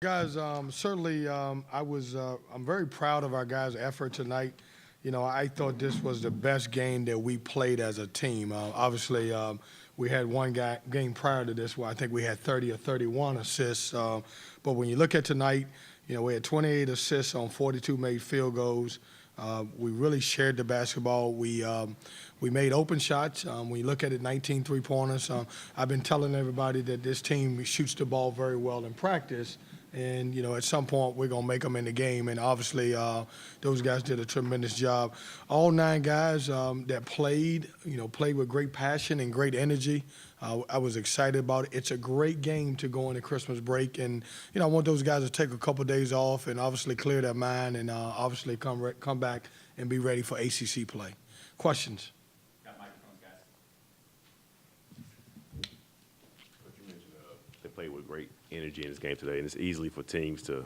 Guys, certainly, I'm very proud of our guys' effort tonight. I thought this was the best game that we played as a team. Obviously, we had one game prior to this where I think we had 30 or 31 assists. But when you look at tonight, we had 28 assists on 42 made field goals. We really shared the basketball. We made open shots. When you look at it, 19 three-pointers. I've been telling everybody that this team shoots the ball very well in practice. And, at some point, we're going to make them in the game. And obviously, those guys did a tremendous job. All 9 guys that played, played with great passion and great energy. I was excited about it. It's a great game to go into Christmas break. And, I want those guys to take a couple days off and obviously clear their mind and obviously come back and be ready for ACC play. Questions? Got microphones, guys. But you mentioned they played with great energy in this game today, and it's easily for teams to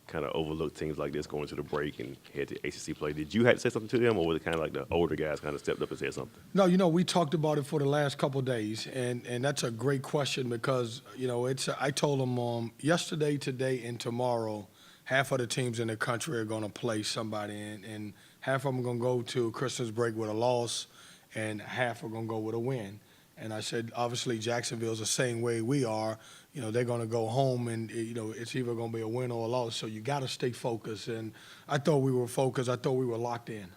kind of overlook teams like this going to the break and head to ACC play. Did you have to say something to them, or was it kind of like the older guys kind of stepped up and said something? No, we talked about it for the last couple of days, and that's a great question because, I told them yesterday, today, and tomorrow, half of the teams in the country are going to play somebody, and half of them are going to go to Christmas break with a loss, and half are going to go with a win. And I said, obviously, Jacksonville's the same way we are. They're going to go home, and, it's either going to be a win or a loss. So you got to stay focused. And I thought we were focused. I thought we were locked in.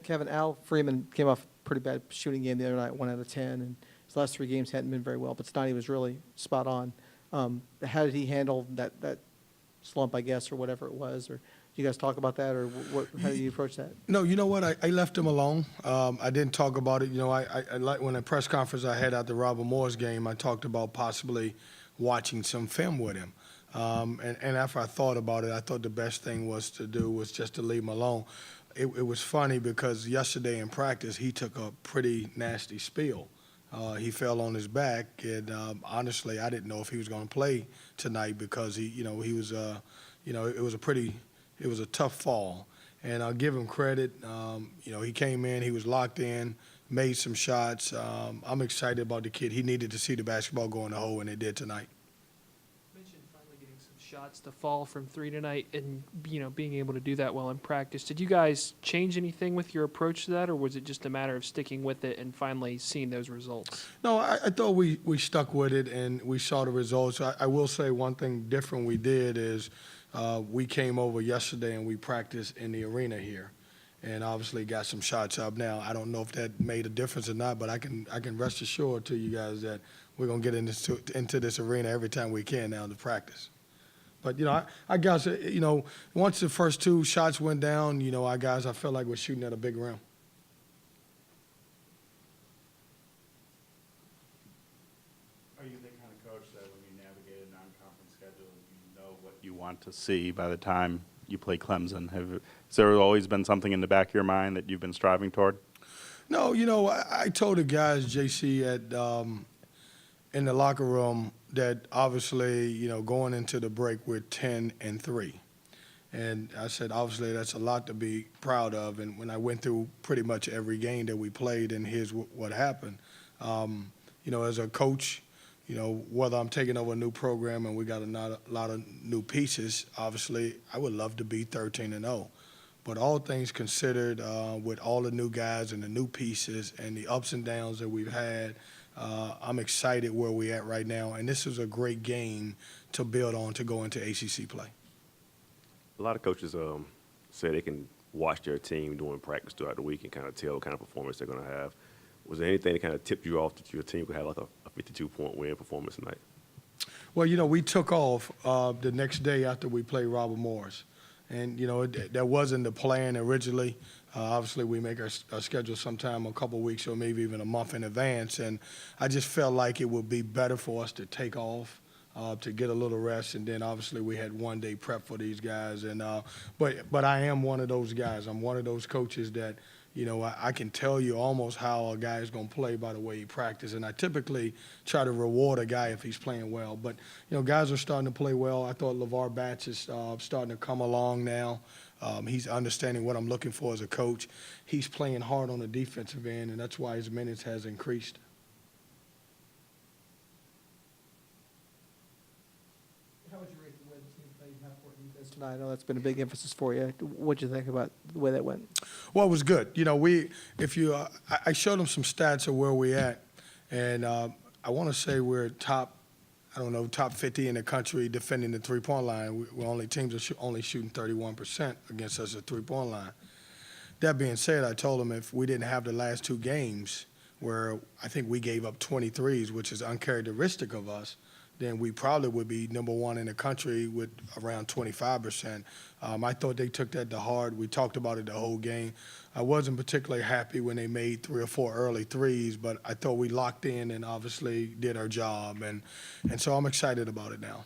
Kevin, Al Freeman came off a pretty bad shooting game the other night, 1 out of 10, and his last 3 games hadn't been very well, but tonight he was really spot on. How did he handle that slump, I guess, or whatever it was? Or did you guys talk about that, or how did you approach that? No, you know what? I left him alone. I didn't talk about it. I like when the press conference I had at the Robert Morris game, I talked about possibly watching some film with him. And after I thought about it, I thought the best thing was to do was just to leave him alone. It was funny because yesterday in practice, he took a pretty nasty spill. He fell on his back, and honestly, I didn't know if he was going to play tonight because he was, it was a tough fall. And I'll give him credit. He came in, he was locked in, made some shots. I'm excited about the kid. He needed to see the basketball go in the hole, and it did tonight. Finally getting some shots to fall from 3 tonight and, being able to do that well in practice. Did you guys change anything with your approach to that, or was it just a matter of sticking with it and finally seeing those results? No, I thought we stuck with it and we saw the results. I will say one thing different we did is we came over yesterday and we practiced in the arena here and obviously got some shots up. Now, I don't know if that made a difference or not, but I can rest assured to you guys that we're going to get into this arena every time we can now to practice. But, I guess, once the first 2 shots went down, I felt like we're shooting at a big rim. Are you the kind of coach that when you navigate a non-conference schedule, you know what you want to see by the time you play Clemson? Has there always been something in the back of your mind that you've been striving toward? No, I told the guys, JC, in the locker room that obviously, going into the break, we're 10-3. And I said, obviously, that's a lot to be proud of. And when I went through pretty much every game that we played, and here's what happened. As a coach, whether I'm taking over a new program and we got a lot of new pieces, obviously, I would love to be 13-0. But all things considered, with all the new guys and the new pieces and the ups and downs that we've had, I'm excited where we're at right now. And this is a great game to build on to go into ACC play. A lot of coaches say they can watch their team doing practice throughout the week and kind of tell what kind of performance they're going to have. Was there anything that kind of tipped you off that your team could have like a 52-point win performance tonight? Well, we took off the next day after we played Robert Morris. And, that wasn't the plan originally. Obviously, we make our schedule sometime a couple weeks or maybe even a month in advance. And I just felt like it would be better for us to take off, to get a little rest. And then, obviously, we had 1 day prep for these guys. And but I am one of those guys. I'm one of those coaches that, I can tell you almost how a guy is going to play by the way he practices. And I typically try to reward a guy if he's playing well. But, guys are starting to play well. I thought LeVar Batch is starting to come along now. He's understanding what I'm looking for as a coach. He's playing hard on the defensive end, and that's why his minutes has increased. How Defense tonight. I know that's been a big emphasis for you. What'd you think about the way that went? Well, it was good. You know, I showed them some stats of where we at, and I want to say we're top 50 in the country defending the three-point line. Teams are only shooting 31% against us at three-point line. That being said, I told them if we didn't have the last two games where I think we gave up 23s, which is uncharacteristic of us, then we probably would be number one in the country with around 25%. I thought they took that to heart. We talked about it the whole game. I wasn't particularly happy when they made 3 or 4 early threes, but I thought we locked in and obviously did our job. And so I'm excited about it now.